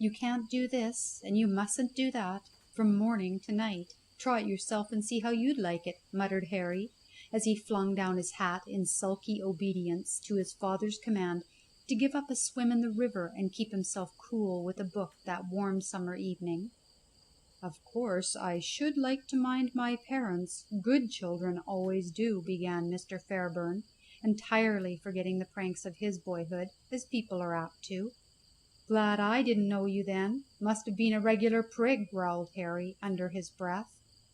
You can't do this, and you mustn't do that, from morning to night. Try it yourself and see how you'd like it," muttered Harry, as he flung down his hat in sulky obedience to his father's command to give up a swim in the river and keep himself cool with a book that warm summer evening. "Of course I should like to mind my parents. Good children always do," began Mr. Fairburn, entirely forgetting the pranks of his boyhood, as people are apt to. "Glad I didn't know you then. Must have been a regular prig," growled Harry under his breath.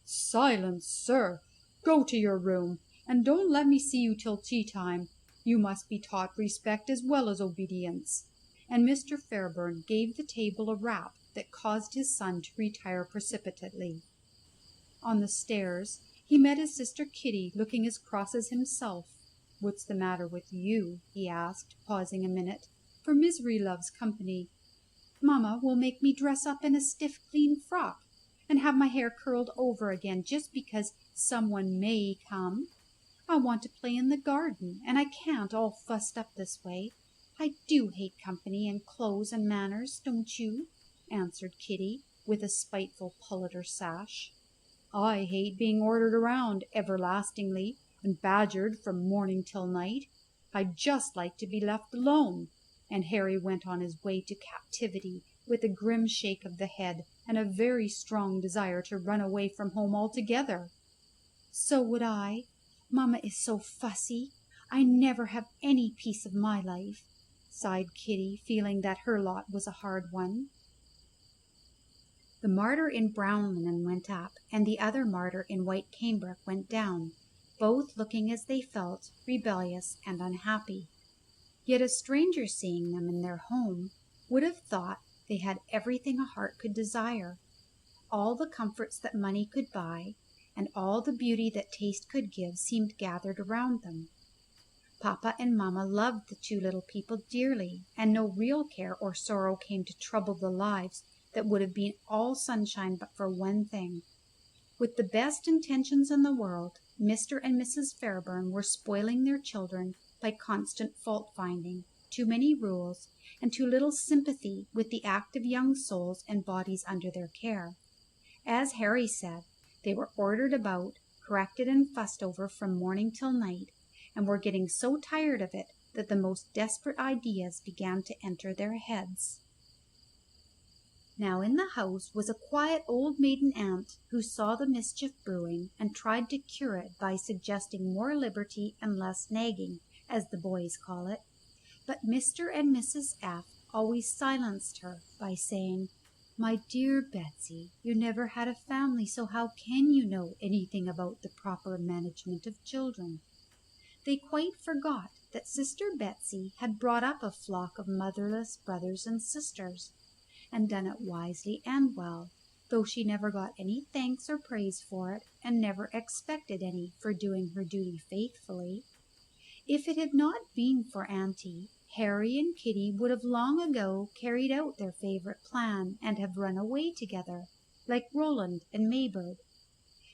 "Silence, sir! Go to your room, and don't let me see you till tea time. You must be taught respect as well as obedience." And Mr. Fairburn gave the table a rap that caused his son to retire precipitately. On the stairs he met his sister Kitty, looking as cross as himself. "What's the matter with you?" he asked, pausing a minute, for misery loves company. "Mamma will make me dress up in a stiff, clean frock, and have my hair curled over again, just because someone may come. I want to play in the garden, and I can't, all fussed up this way. I do hate company and clothes and manners, don't you?" answered Kitty, with a spiteful pull at her sash. "I hate being ordered around everlastingly and badgered from morning till night. I'd just like to be left alone." And Harry went on his way to captivity with a grim shake of the head and a very strong desire to run away from home altogether. "So would I. Mamma is so fussy. I never have any peace of my life," sighed Kitty, feeling that her lot was a hard one. The martyr in brown linen went up, and the other martyr in white cambric went down, both looking as they felt, rebellious and unhappy. Yet a stranger seeing them in their home would have thought they had everything a heart could desire. All the comforts that money could buy, and all the beauty that taste could give seemed gathered around them. Papa and Mamma loved the two little people dearly, and no real care or sorrow came to trouble the lives that would have been all sunshine but for one thing. With the best intentions in the world, Mr. and Mrs. Fairburn were spoiling their children by constant fault-finding, too many rules, and too little sympathy with the active young souls and bodies under their care. As Harry said, they were ordered about, corrected and fussed over from morning till night, and were getting so tired of it that the most desperate ideas began to enter their heads. Now in the house was a quiet old maiden aunt who saw the mischief brewing and tried to cure it by suggesting more liberty and less nagging, as the boys call it. But Mr. and Mrs. F. always silenced her by saying, "My dear Betsy, you never had a family, so how can you know anything about the proper management of children?" They quite forgot that Sister Betsy had brought up a flock of motherless brothers and sisters, and done it wisely and well, though she never got any thanks or praise for it, and never expected any for doing her duty faithfully. If it had not been for Auntie, Harry and Kitty would have long ago carried out their favourite plan and have run away together, like Roland and Maybird.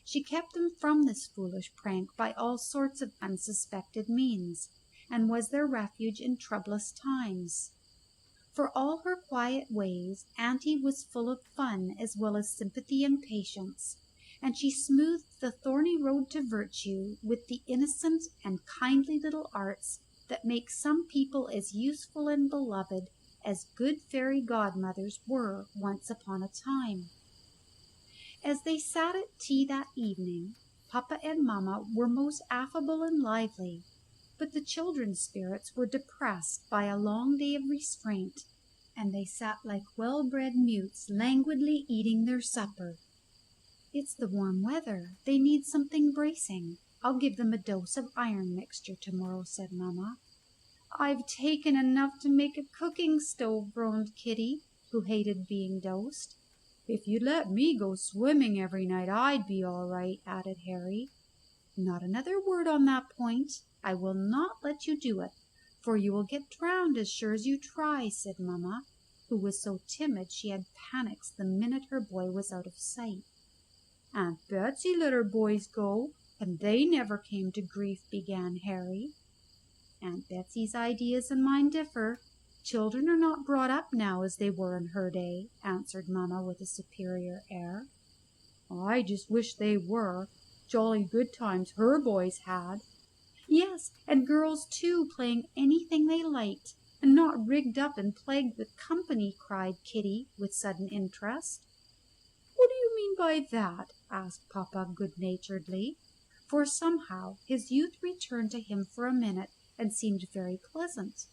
She kept them from this foolish prank by all sorts of unsuspected means, and was their refuge in troublous times. For all her quiet ways, Auntie was full of fun as well as sympathy and patience, and she smoothed the thorny road to virtue with the innocent and kindly little arts that make some people as useful and beloved as good fairy godmothers were once upon a time. As they sat at tea that evening, Papa and Mamma were most affable and lively, but the children's spirits were depressed by a long day of restraint, and they sat like well-bred mutes, languidly eating their supper. "It's the warm weather. They need something bracing. I'll give them a dose of iron mixture tomorrow," said Mamma. "I've taken enough to make a cooking stove," groaned Kitty, who hated being dosed. "If you'd let me go swimming every night, I'd be all right," added Harry. "Not another word on that point. I will not let you do it, for you will get drowned as sure as you try," said Mamma, who was so timid she had panics the minute her boy was out of sight. "Aunt Betsy let her boys go, and they never came to grief," began Harry. "Aunt Betsy's ideas and mine differ. Children are not brought up now as they were in her day, answered Mamma with a superior air. I just wish they were. Jolly good times her boys had. Yes, and girls too, playing anything they liked, and not rigged up and plagued with company, cried Kitty with sudden interest. What do you mean by that? Asked Papa good-naturedly, for somehow his youth returned to him for a minute and seemed very pleasant.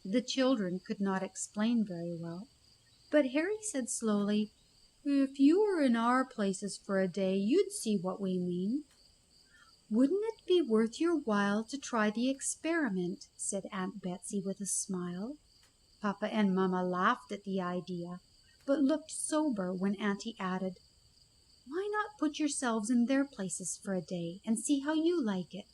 The children could not explain very well, but Harry said slowly, If you were in our places for a day, you'd see what we mean. Wouldn't it be worth your while to try the experiment? Said Aunt Betsy with a smile. Papa and Mamma laughed at the idea, but looked sober when Auntie added, Why not put yourselves in their places for a day and see how you like it?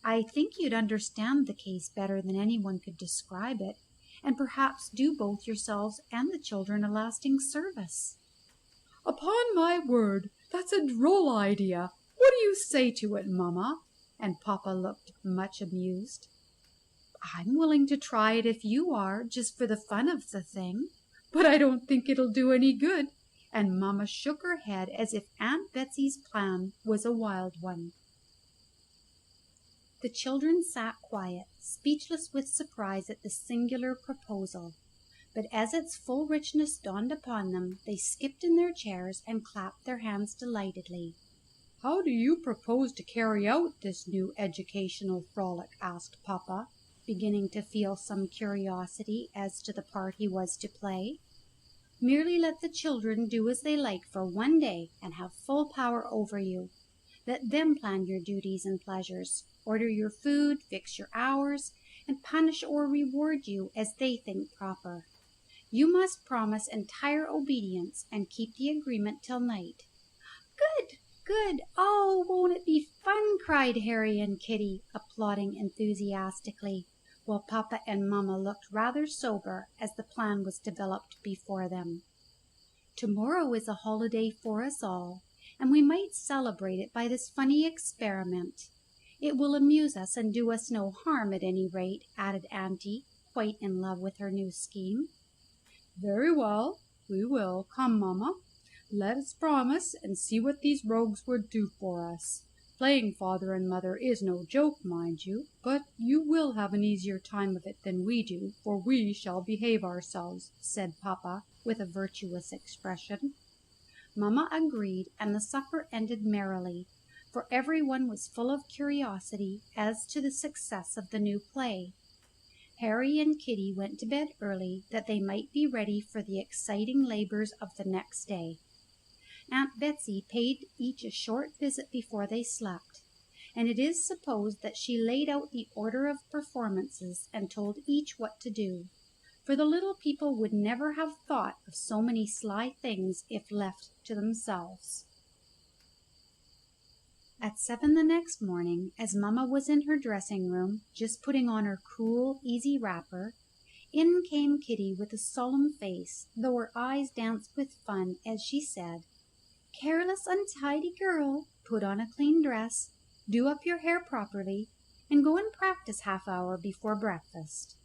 I think you'd understand the case better than anyone could describe it, and perhaps do both yourselves and the children a lasting service. Upon my word, that's a droll idea. What do you say to it, Mamma? And Papa looked much amused. I'm willing to try it if you are, just for the fun of the thing, but I don't think it'll do any good. And Mamma shook her head as if Aunt Betsy's plan was a wild one. The children sat quiet, speechless with surprise at the singular proposal, but as its full richness dawned upon them, they skipped in their chairs and clapped their hands delightedly. How do you propose to carry out this new educational frolic? Asked Papa, beginning to feel some curiosity as to the part he was to play. Merely let the children do as they like for one day and have full power over you. Let them plan your duties and pleasures, order your food, fix your hours, and punish or reward you as they think proper. You must promise entire obedience and keep the agreement till night. Good, good! Oh, won't it be fun? Cried Harry and Kitty, applauding enthusiastically, while Papa and Mamma looked rather sober as the plan was developed before them. Tomorrow is a holiday for us all, and we might celebrate it by this funny experiment. It will amuse us and do us no harm at any rate, added Auntie, quite in love with her new scheme. Very well, we will. Come, Mamma, let us promise and see what these rogues would do for us. Playing father and mother is no joke, mind you, but you will have an easier time of it than we do, for we shall behave ourselves, said Papa with a virtuous expression. Mamma agreed, and the supper ended merrily, for everyone was full of curiosity as to the success of the new play. Harry and Kitty went to bed early that they might be ready for the exciting labours of the next day. Aunt Betsy paid each a short visit before they slept, and it is supposed that she laid out the order of performances and told each what to do, for the little people would never have thought of so many sly things if left to themselves. At 7 the next morning, as Mamma was in her dressing-room, just putting on her cool, easy wrapper, in came Kitty with a solemn face, though her eyes danced with fun as she said, Careless, untidy girl, put on a clean dress, do up your hair properly, and go and practice half-hour before breakfast.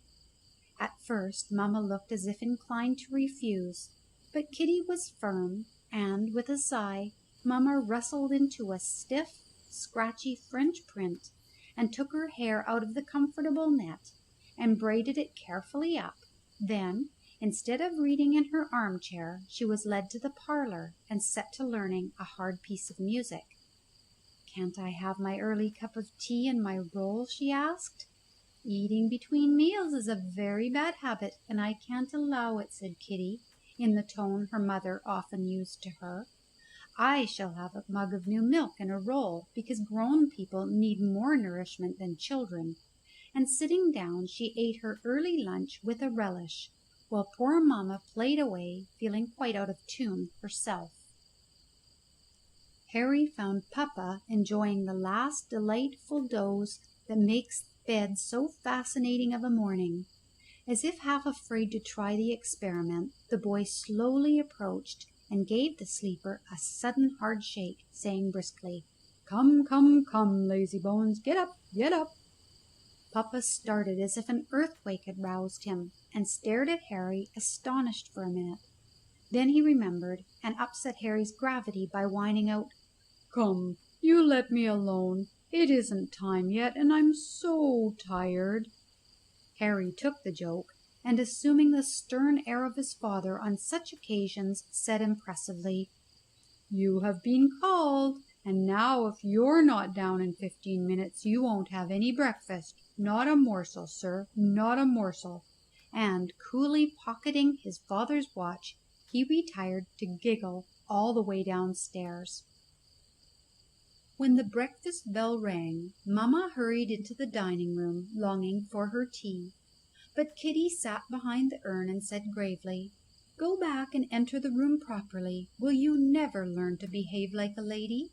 At first Mamma looked as if inclined to refuse, but Kitty was firm, and, with a sigh, Mamma rustled into a stiff, scratchy French print, and took her hair out of the comfortable net, and braided it carefully up. Then, instead of reading in her armchair, she was led to the parlour and set to learning a hard piece of music. Can't I have my early cup of tea and my roll? She asked. Eating between meals is a very bad habit, and I can't allow it, said Kitty, in the tone her mother often used to her. I shall have a mug of new milk and a roll, because grown people need more nourishment than children. And sitting down, she ate her early lunch with a relish, while poor Mamma played away, feeling quite out of tune herself. Harry found Papa enjoying the last delightful doze that makes bed so fascinating of a morning. As if half afraid to try the experiment, the boy slowly approached and gave the sleeper a sudden hard shake, saying briskly, Come, come, come, lazy bones, get up, get up. Papa started as if an earthquake had roused him, and stared at Harry, astonished for a minute. Then he remembered, and upset Harry's gravity by whining out, "Come, you let me alone. It isn't time yet, and I'm so tired." Harry took the joke, and assuming the stern air of his father on such occasions, said impressively, "You have been called, and now if you're not down in 15 minutes you won't have any breakfast. Not a morsel, sir, not a morsel." And coolly pocketing his father's watch, he retired to giggle all the way downstairs. When the breakfast bell rang, Mamma hurried into the dining room, longing for her tea. But Kitty sat behind the urn and said gravely, "Go back and enter the room properly. Will you never learn to behave like a lady?"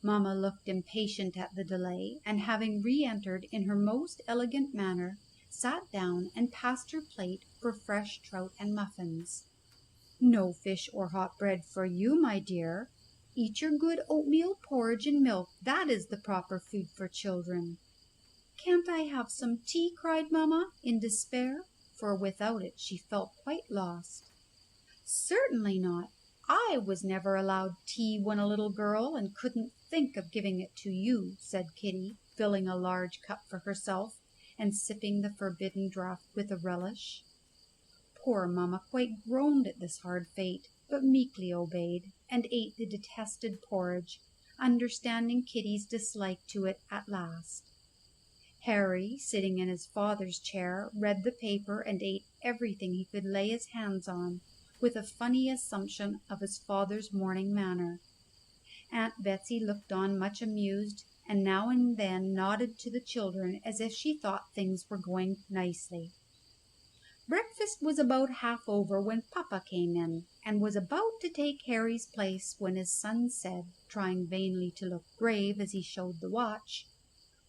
Mamma looked impatient at the delay, and having re-entered in her most elegant manner, sat down and passed her plate for fresh trout and muffins. "No fish or hot bread for you, my dear. Eat your good oatmeal porridge and milk. That is the proper food for children." "Can't I have some tea?" cried Mamma, in despair, for without it she felt quite lost. "Certainly not. I was never allowed tea when a little girl, and couldn't think of giving it to you," said Kitty, filling a large cup for herself and sipping the forbidden draught with a relish. Poor Mamma quite groaned at this hard fate, but meekly obeyed, and ate the detested porridge, understanding Kitty's dislike to it at last. Harry, sitting in his father's chair, read the paper and ate everything he could lay his hands on, with a funny assumption of his father's morning manner. Aunt Betsy looked on much amused, and now and then nodded to the children as if she thought things were going nicely. Breakfast was about half over when Papa came in, and was about to take Harry's place when his son said, trying vainly to look grave as he showed the watch,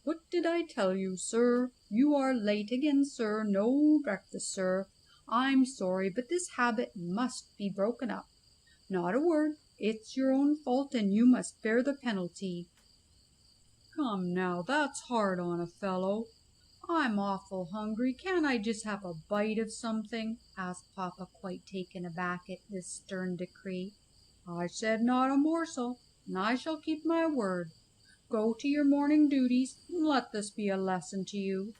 "What did I tell you, sir? You are late again, sir. No breakfast, sir. I'm sorry, but this habit must be broken up. Not a word. It's your own fault, and you must bear the penalty." "Come now, that's hard on a fellow. I'm awful hungry. Can't I just have a bite of something?" asked Papa, quite taken aback at this stern decree. "I said not a morsel, and I shall keep my word. Go to your morning duties, and let this be a lesson to you."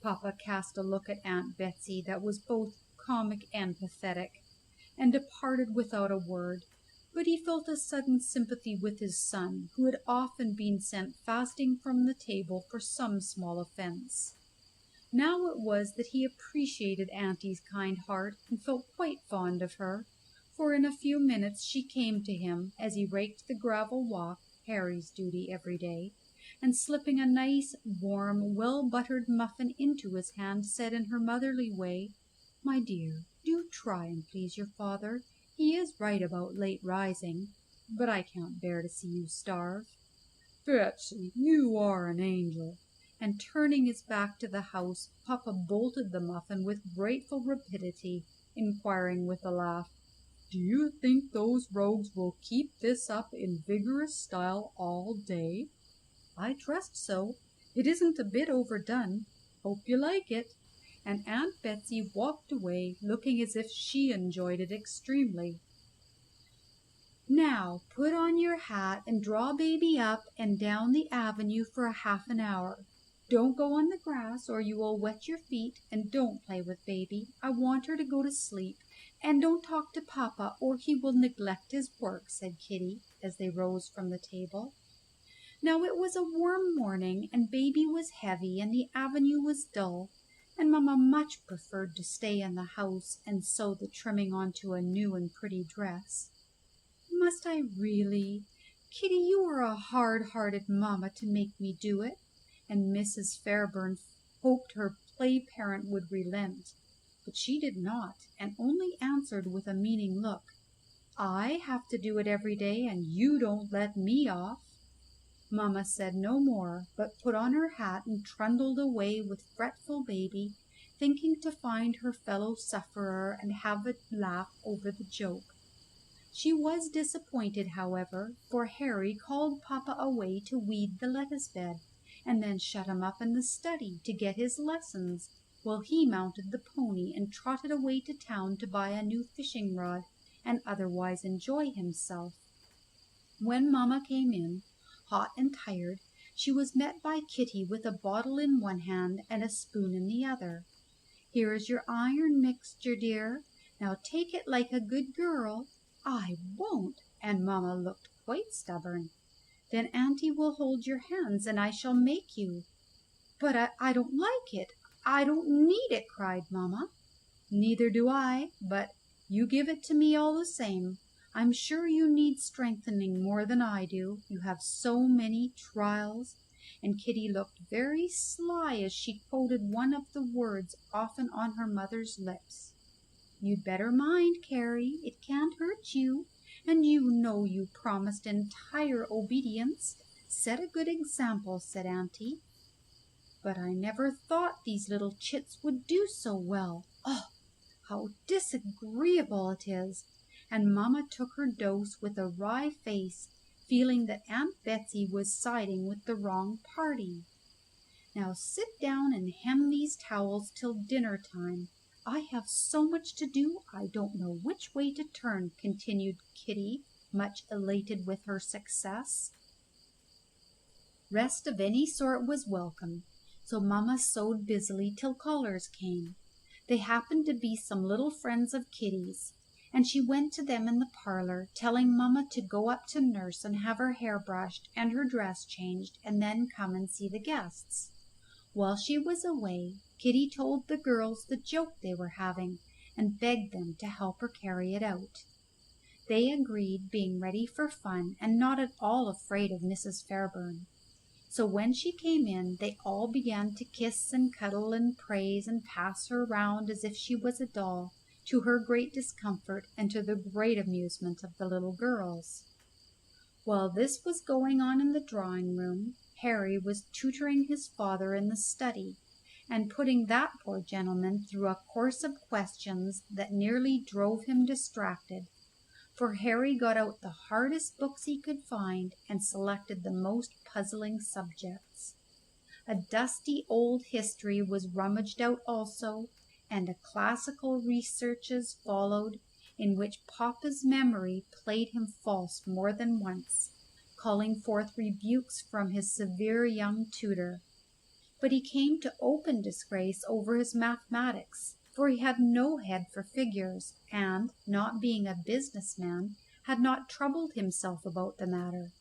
Papa cast a look at Aunt Betsy that was both comic and pathetic, and departed without a word, but he felt a sudden sympathy with his son, who had often been sent fasting from the table for some small offence. Now it was that he appreciated Auntie's kind heart, and felt quite fond of her, for in a few minutes she came to him as he raked the gravel walk, Harry's duty every day, and slipping a nice, warm, well-buttered muffin into his hand, said in her motherly way, "My dear, do try and please your father. He is right about late rising, but I can't bear to see you starve." "Betsy, you are an angel." And turning his back to the house, Papa bolted the muffin with grateful rapidity, inquiring with a laugh, "Do you think those rogues will keep this up in vigorous style all day?" "I trust so. It isn't a bit overdone. Hope you like it." And Aunt Betsy walked away, looking as if she enjoyed it extremely. "Now put on your hat and draw baby up and down the avenue for a half an hour. Don't go on the grass or you will wet your feet, and don't play with baby. I want her to go to sleep. And don't talk to Papa or he will neglect his work," said Kitty, as they rose from the table. Now it was a warm morning, and baby was heavy, and the avenue was dull, and Mamma much preferred to stay in the house and sew the trimming onto a new and pretty dress. "Must I really? Kitty, you are a hard-hearted mamma to make me do it." And Mrs. Fairburn hoped her play parent would relent, but she did not, and only answered with a meaning look, "I have to do it every day, and you don't let me off." Mamma said no more, but put on her hat and trundled away with fretful baby, thinking to find her fellow sufferer and have a laugh over the joke. She was disappointed, however, for Harry called Papa away to weed the lettuce bed, and then shut him up in the study to get his lessons, while he mounted the pony and trotted away to town to buy a new fishing rod and otherwise enjoy himself. When mamma came in, hot and tired, she was met by Kitty with a bottle in one hand and a spoon in the other. "Here is your iron mixture, dear. Now take it like a good girl." "I won't," and mamma looked quite stubborn. "Then auntie will hold your hands and I shall make you." "But I don't like it. I don't need it," cried mamma. "Neither do I, but you give it to me all the same. I'm sure you need strengthening more than I do, you have so many trials." And Kitty looked very sly as she quoted one of the words often on her mother's lips. "You'd better mind, Carrie, it can't hurt you, and you know you promised entire obedience. Set a good example," said auntie. "But I never thought these little chits would do so well. Oh, how disagreeable it is!" And mamma took her dose with a wry face, feeling that Aunt Betsy was siding with the wrong party. "Now sit down and hem these towels till dinner time. I have so much to do I don't know which way to turn," continued Kitty, much elated with her success. Rest of any sort was welcome, so mamma sewed busily till callers came. They happened to be some little friends of Kitty's, and she went to them in the parlour, telling mamma to go up to nurse and have her hair brushed and her dress changed, and then come and see the guests. While she was away, Kitty told the girls the joke they were having, and begged them to help her carry it out. They agreed, being ready for fun and not at all afraid of Mrs. Fairburn. So when she came in, they all began to kiss and cuddle and praise and pass her round as if she was a doll, to her great discomfort and to the great amusement of the little girls. While this was going on in the drawing-room, Harry was tutoring his father in the study, and putting that poor gentleman through a course of questions that nearly drove him distracted, for Harry got out the hardest books he could find and selected the most puzzling subjects. A dusty old history was rummaged out also, and a classical researches followed, in which Papa's memory played him false more than once, calling forth rebukes from his severe young tutor. But he came to open disgrace over his mathematics, for he had no head for figures, and, not being a business man, had not troubled himself about the matter.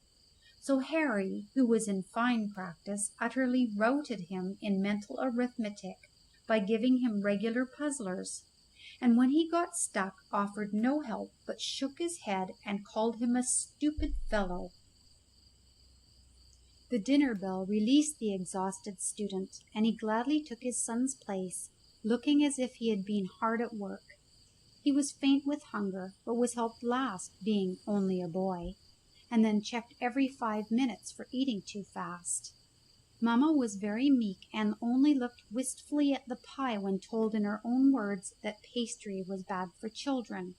So Harry, who was in fine practice, utterly routed him in mental arithmetic by giving him regular puzzlers, and when he got stuck offered no help but shook his head and called him a stupid fellow. The dinner bell released the exhausted student, and he gladly took his son's place, looking as if he had been hard at work. He was faint with hunger, but was helped last, being only a boy, and then checked every 5 minutes for eating too fast. Mamma was very meek and only looked wistfully at the pie when told in her own words that pastry was bad for children.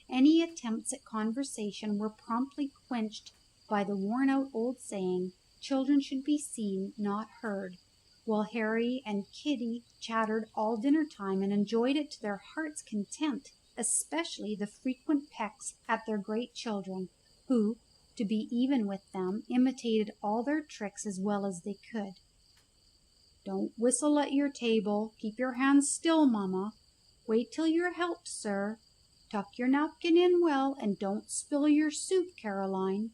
Any attempts at conversation were promptly quenched by the worn-out old saying, "Children should be seen, not heard," while Harry and Kitty chattered all dinner time and enjoyed it to their hearts' content, especially the frequent pecks at their great children, who, to be even with them, imitated all their tricks as well as they could. "Don't whistle at your table. Keep your hands still, mamma. Wait till you're helped, sir. Tuck your napkin in well, and don't spill your soup, Caroline."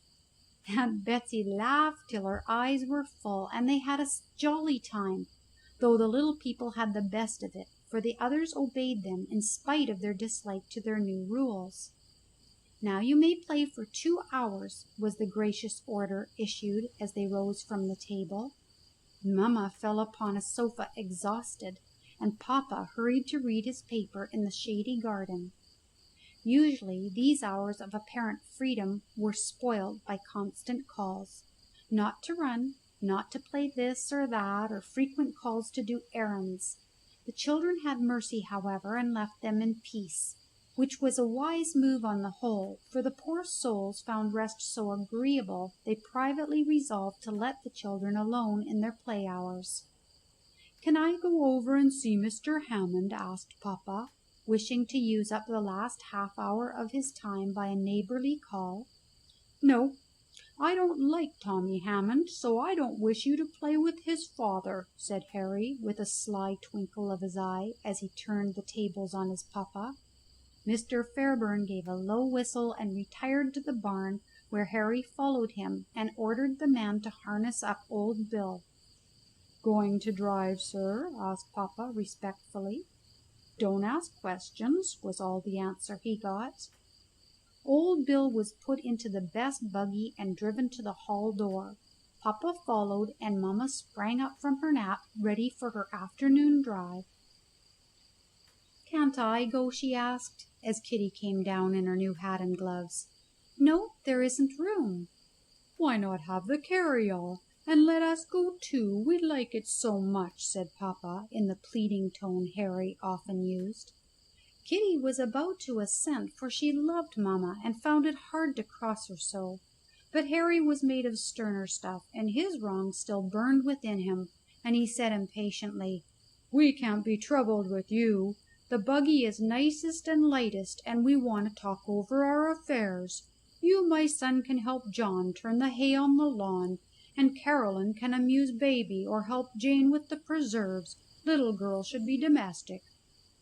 Aunt Betsy laughed till her eyes were full, and they had a jolly time, though the little people had the best of it, for the others obeyed them in spite of their dislike to their new rules. "Now you may play for 2 hours," was the gracious order issued as they rose from the table. Mamma fell upon a sofa exhausted, and Papa hurried to read his paper in the shady garden. Usually these hours of apparent freedom were spoiled by constant calls, not to run, not to play this or that, or frequent calls to do errands. The children had mercy, however, and left them in peace. which was a wise move on the whole, for the poor souls found rest so agreeable they privately resolved to let the children alone in their play hours. "Can I go over and see Mr. Hammond?" asked Papa, wishing to use up the last half hour of his time by a neighbourly call. "No, I don't like Tommy Hammond, so I don't wish you to play with his father," said Harry, with a sly twinkle of his eye as he turned the tables on his papa. Mr. Fairburn gave a low whistle and retired to the barn, where Harry followed him and ordered the man to harness up old Bill. "Going to drive, sir?" asked Papa respectfully. "Don't ask questions," was all the answer he got. Old Bill was put into the best buggy and driven to the hall door. Papa followed, and Mamma sprang up from her nap, ready for her afternoon drive. "Can't I go?" she asked, as Kitty came down in her new hat and gloves. "No, there isn't room." "Why not have the carryall, and let us go too? We'd like it so much," said Papa, in the pleading tone Harry often used. Kitty was about to assent, for she loved Mamma and found it hard to cross her so. But Harry was made of sterner stuff, and his wrong still burned within him, and he said impatiently, "We can't be troubled with you. The buggy is nicest and lightest, and we want to talk over our affairs. You, my son, can help John turn the hay on the lawn, and Caroline can amuse baby or help Jane with the preserves. Little girls should be domestic."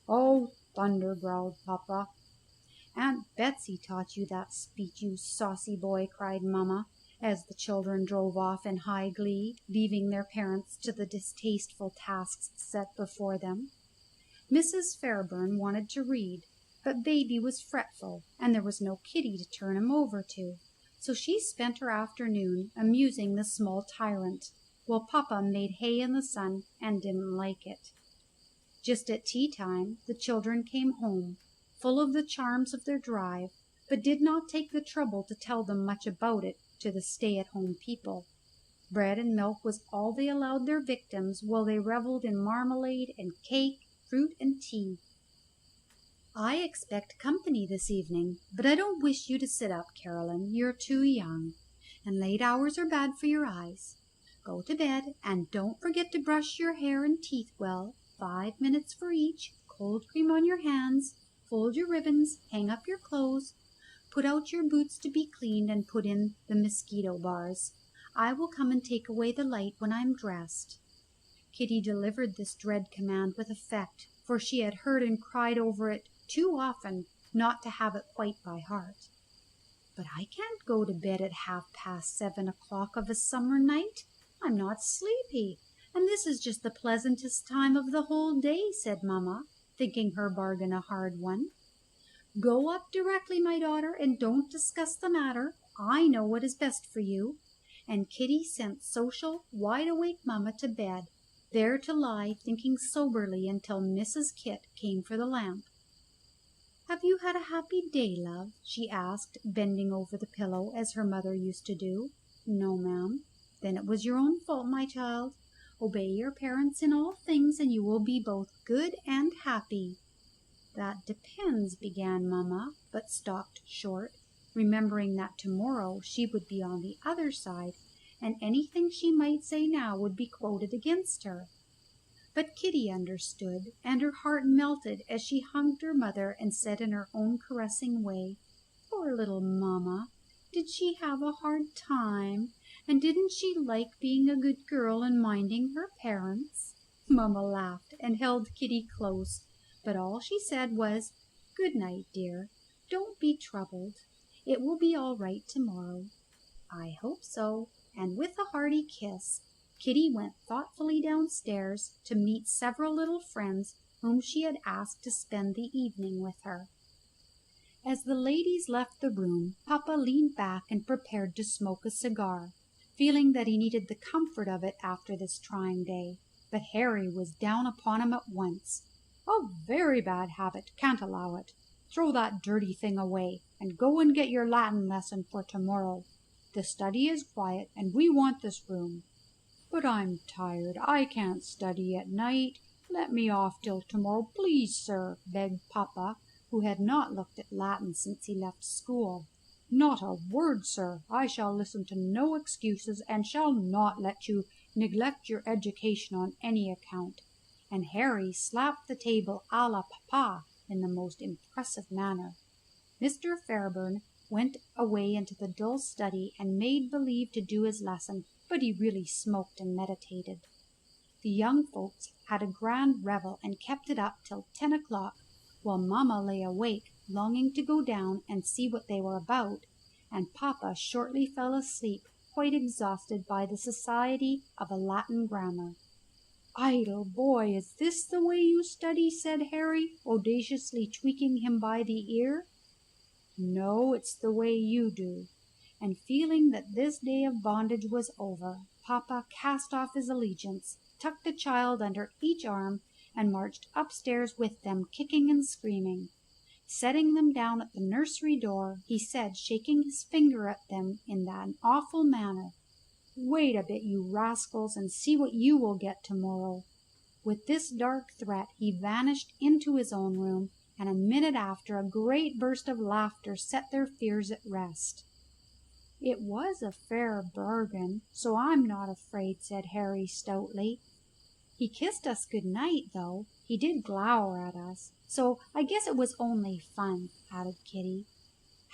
"Oh, thunder!" growled Papa. "Aunt Betsy taught you that speech, you saucy boy," cried Mamma, as the children drove off in high glee, leaving their parents to the distasteful tasks set before them. Mrs. Fairburn wanted to read, but baby was fretful, and there was no Kitty to turn him over to, so she spent her afternoon amusing the small tyrant, while Papa made hay in the sun and didn't like it. Just at tea time the children came home, full of the charms of their drive, but did not take the trouble to tell them much about it to the stay-at-home people. Bread and milk was all they allowed their victims, while they revelled in marmalade and cake, fruit and tea. "I expect company this evening, but I don't wish you to sit up, Caroline. You're too young, and late hours are bad for your eyes. Go to bed, and don't forget to brush your hair and teeth well. 5 minutes for each. Cold cream on your hands. Fold your ribbons. Hang up your clothes. Put out your boots to be cleaned, and put in the mosquito bars. I will come and take away the light when I'm dressed." Kitty delivered this dread command with effect, for she had heard and cried over it too often not to have it quite by heart. "But I can't go to bed at 7:30 of a summer night. I'm not sleepy, and this is just the pleasantest time of the whole day," said Mamma, thinking her bargain a hard one. "Go up directly, my daughter, and don't discuss the matter. I know what is best for you." And Kitty sent social, wide-awake Mamma to bed, there to lie thinking soberly until Mrs. Kit came for the lamp. "Have you had a happy day, love?" she asked, bending over the pillow as her mother used to do. "No, ma'am." "Then it was your own fault, my child. Obey your parents in all things, and you will be both good and happy." "That depends," began Mamma, but stopped short, remembering that tomorrow she would be on the other side, and anything she might say now would be quoted against her. But Kitty understood, and her heart melted as she hugged her mother and said in her own caressing way, "Poor little Mamma! Did she have a hard time? And didn't she like being a good girl and minding her parents?" Mamma laughed and held Kitty close, but all she said was, "Good night, dear. Don't be troubled. It will be all right tomorrow." "I hope so." And with a hearty kiss, Kitty went thoughtfully downstairs to meet several little friends whom she had asked to spend the evening with her. As the ladies left the room, Papa leaned back and prepared to smoke a cigar, feeling that he needed the comfort of it after this trying day. But Harry was down upon him at once. "A very bad habit. Can't allow it. Throw that dirty thing away, and go and get your Latin lesson for tomorrow. The study is quiet, and we want this room." "But I'm tired. I can't study at night. Let me off till tomorrow, please, sir," begged Papa, who had not looked at Latin since he left school. "Not a word, sir. I shall listen to no excuses, and shall not let you neglect your education on any account." And Harry slapped the table a la papa in the most impressive manner. Mr. Fairburn went away into the dull study and made believe to do his lesson, but he really smoked and meditated. The young folks had a grand revel and kept it up till 10 o'clock, while mamma lay awake longing to go down and see what they were about, and papa shortly fell asleep, quite exhausted by the society of a Latin grammar. "Idle boy, is this the way you study?" said Harry, audaciously tweaking him by the ear. "No, it's the way you do." And feeling that this day of bondage was over, papa cast off his allegiance, tucked the child under each arm, and marched upstairs with them, kicking and screaming. Setting them down at the nursery door, he said, shaking his finger at them in that awful manner, "Wait a bit, you rascals, and see what you will get tomorrow." With this dark threat he vanished into his own room, and a minute after a great burst of laughter set their fears at rest. "It was a fair bargain, so I'm not afraid," said Harry stoutly. "He kissed us good night, though. He did glower at us, so I guess it was only fun," added Kitty.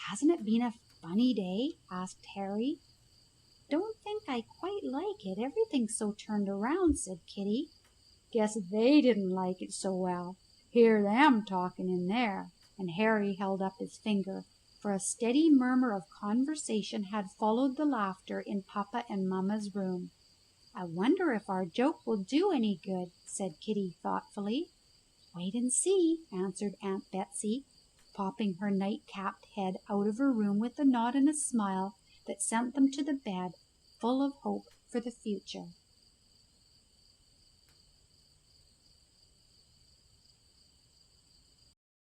"Hasn't it been a funny day?" asked Harry. "Don't think I quite like it. Everything's so turned around," said Kitty. "Guess they didn't like it so well. Hear them talking in there." And Harry held up his finger, for a steady murmur of conversation had followed the laughter in papa and mamma's room. "I wonder if our joke will do any good," said Kitty thoughtfully. "Wait and see," answered Aunt Betsy, popping her night-capped head out of her room with a nod and a smile that sent them to the bed full of hope for the future.